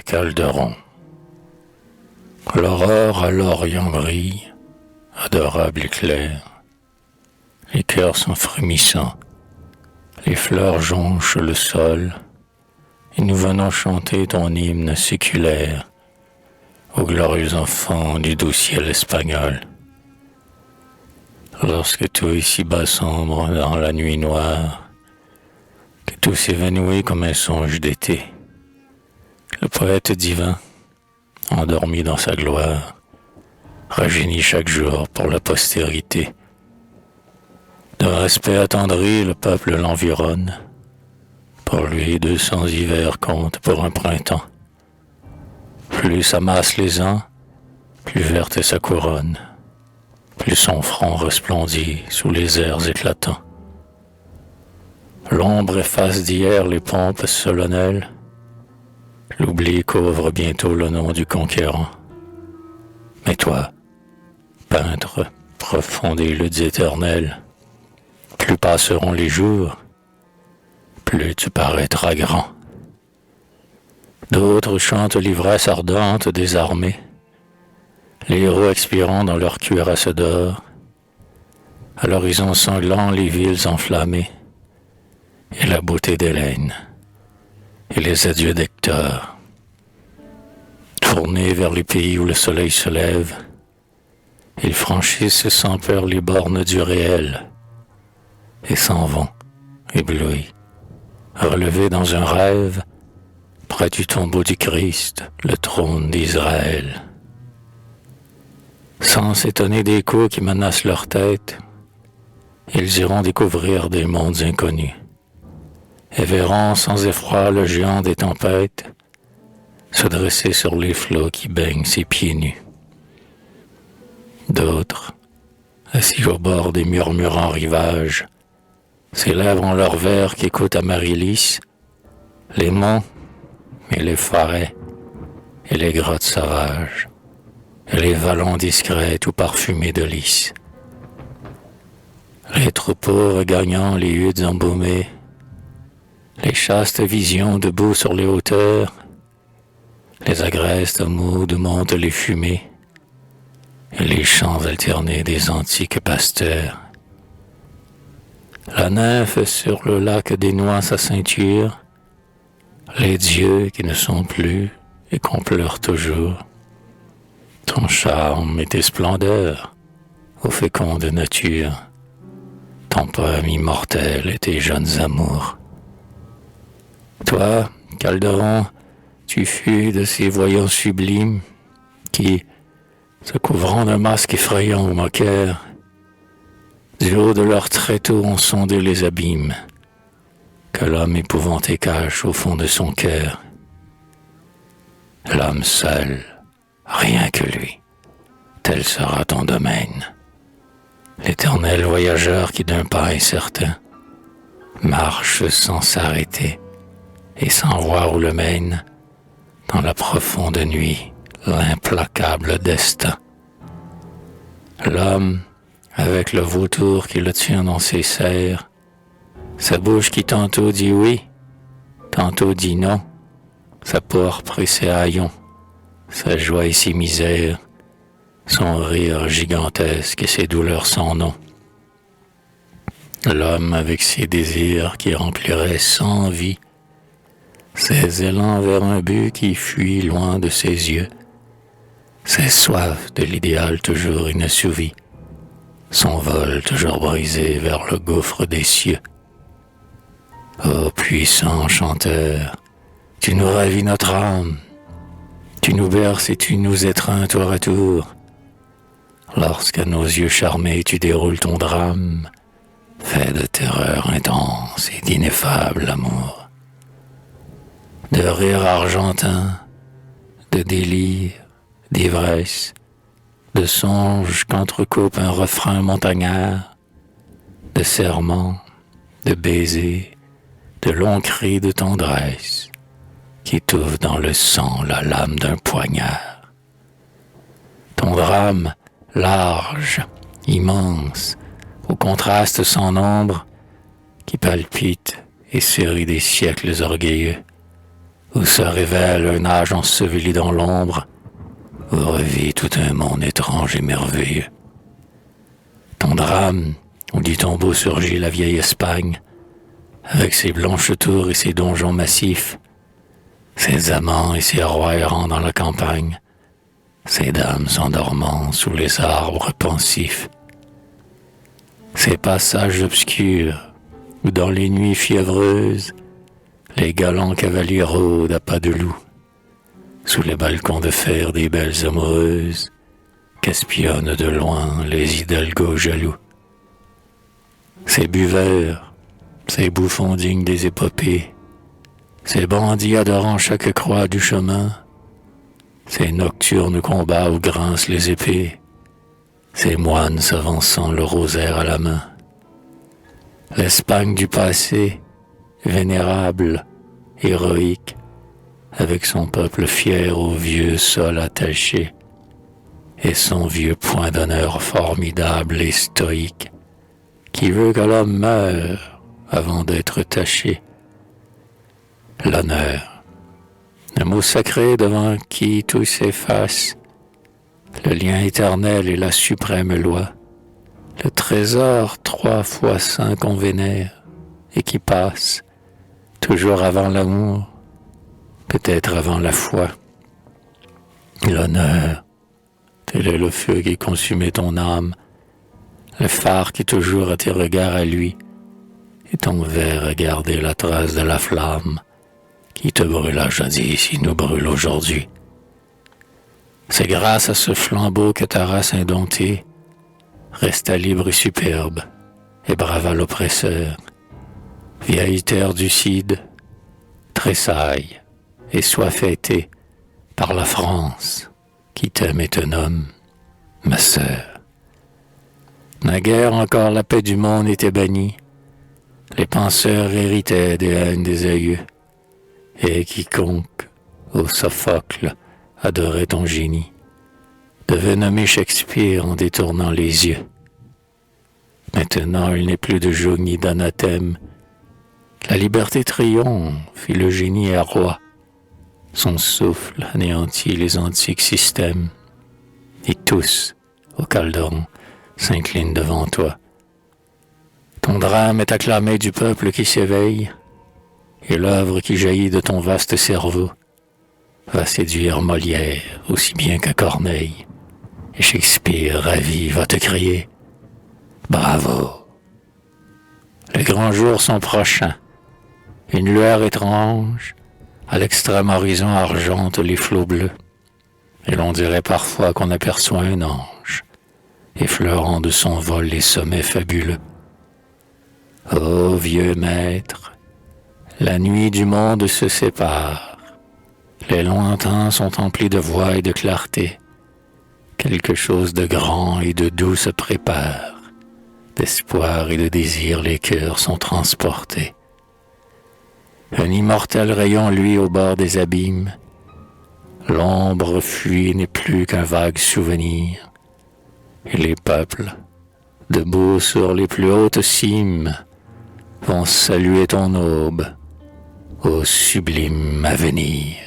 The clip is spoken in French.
Calderon. L'aurore à l'orient brille, adorable éclair. Les cœurs sont frémissants, les fleurs jonchent le sol, et nous venons chanter ton hymne séculaire aux glorieux enfants du doux ciel espagnol. Lorsque tout ici-bas sombre dans la nuit noire, que tout s'évanouit comme un songe d'été, le poète divin, endormi dans sa gloire, rajeunit chaque jour pour la postérité. D'un respect attendri, le peuple l'environne. Pour lui, 200 hivers comptent pour un printemps. Plus s'amassent les ans, plus verte est sa couronne, plus son front resplendit sous les airs éclatants. L'ombre efface d'hier les pompes solennelles, l'oubli couvre bientôt le nom du conquérant. Mais toi, peintre profond des luttes éternelles, plus passeront les jours, plus tu paraîtras grand. D'autres chantent l'ivresse ardente des armées, les héros expirant dans leur cuirasse d'or, à l'horizon sanglant les villes enflammées, et la beauté d'Hélène, et les adieux d'Hector. Tournés vers les pays où le soleil se lève, ils franchissent sans peur les bornes du réel, et s'en vont, éblouis, relevés dans un rêve, près du tombeau du Christ, le trône d'Israël. Sans s'étonner des coups qui menacent leur tête, ils iront découvrir des mondes inconnus, et verront sans effroi le géant des tempêtes se dresser sur les flots qui baignent ses pieds nus. D'autres, assis au bord des murmurants rivages, s'élèveront leurs vers qu'écoute Amaryllis, les monts et les forêts et les grottes sauvages et les vallons discrets tout parfumés de lys. Les troupeaux regagnant les huttes embaumées, les chastes visions debout sur les hauteurs, les agrestes maux de montent les fumées, et les chants alternés des antiques pasteurs. La nymphe sur le lac dénoie sa ceinture, les dieux qui ne sont plus et qu'on pleure toujours. Ton charme et tes splendeurs, ô féconde nature, ton poème immortel et tes jeunes amours. Toi, Calderon, tu fus de ces voyants sublimes qui, se couvrant d'un masque effrayant ou moqueur, du haut de leurs tréteaux ont sondé les abîmes que l'homme épouvanté cache au fond de son cœur. L'homme seul, rien que lui, tel sera ton domaine. L'éternel voyageur qui d'un pas incertain marche sans s'arrêter et sans voir où le mène, dans la profonde nuit, l'implacable destin. L'homme, avec le vautour qui le tient dans ses serres, sa bouche qui tantôt dit oui, tantôt dit non, sa pourpre et ses haillons, sa joie et ses misères, son rire gigantesque et ses douleurs sans nom. L'homme avec ses désirs qui rempliraient sans vie, ses élans vers un but qui fuit loin de ses yeux, ses soifs de l'idéal toujours inassouvi, son vol toujours brisé vers le gouffre des cieux. Ô puissant chanteur, tu nous ravis notre âme, tu nous berces et tu nous étreins tour à tour, lorsqu'à nos yeux charmés tu déroules ton drame, fait de terreur intense et d'ineffable amour. De rire argentin, de délire, d'ivresse, de songes qu'entrecoupe un refrain montagnard, de serments, de baisers, de longs cris de tendresse qui étouffent dans le sang la lame d'un poignard. Ton drame, large, immense, au contraste sans nombre, qui palpite et sourit des siècles orgueilleux, où se révèle un âge enseveli dans l'ombre, où revit tout un monde étrange et merveilleux. Ton drame, où du tombeau surgit la vieille Espagne, avec ses blanches tours et ses donjons massifs, ses amants et ses rois errants dans la campagne, ses dames s'endormant sous les arbres pensifs. Ces passages obscurs, où dans les nuits fiévreuses, les galants cavaliers rôdent à pas de loup, sous les balcons de fer des belles amoureuses, qu'espionnent de loin les hidalgos jaloux. Ces buveurs, ces bouffons dignes des épopées, ces bandits adorant chaque croix du chemin, ces nocturnes combats où grincent les épées, ces moines s'avançant le rosaire à la main. L'Espagne du passé, vénérable, héroïque, avec son peuple fier au vieux sol attaché, et son vieux point d'honneur formidable et stoïque, qui veut que l'homme meure avant d'être taché. L'honneur, le mot sacré devant qui tout s'efface, le lien éternel et la suprême loi, le trésor 3 fois saint qu'on vénère et qui passe, toujours avant l'amour, peut-être avant la foi. L'honneur, tel est le feu qui consumait ton âme, le phare qui toujours a tes regards à lui, et ton verre à garder la trace de la flamme qui te brûla jadis et nous brûle aujourd'hui. C'est grâce à ce flambeau que ta race indomptée resta libre et superbe, et brava l'oppresseur. Vieille terre du Cid, tressaille et sois fêtée par la France qui t'aime et te nomme ma sœur. Naguère encore la paix du monde était bannie, les penseurs héritaient des haines des aïeux, et quiconque, au Sophocle, adorait ton génie, devait nommer Shakespeare en détournant les yeux. Maintenant, il n'est plus de joug ni d'anathème. La liberté triomphe et le génie est roi. Son souffle anéantit les antiques systèmes. Et tous, au Calderon, s'inclinent devant toi. Ton drame est acclamé du peuple qui s'éveille, et l'œuvre qui jaillit de ton vaste cerveau va séduire Molière aussi bien que Corneille. Et Shakespeare, ravi, va te crier « Bravo !» Les grands jours sont prochains. Une lueur étrange, à l'extrême horizon argente les flots bleus. Et l'on dirait parfois qu'on aperçoit un ange, effleurant de son vol les sommets fabuleux. Ô vieux maître, la nuit du monde se sépare. Les lointains sont emplis de voix et de clarté. Quelque chose de grand et de doux se prépare. D'espoir et de désir, les cœurs sont transportés. Un immortel rayon luit au bord des abîmes. L'ombre fuit n'est plus qu'un vague souvenir. Et les peuples, debout sur les plus hautes cimes, vont saluer ton aube au sublime avenir.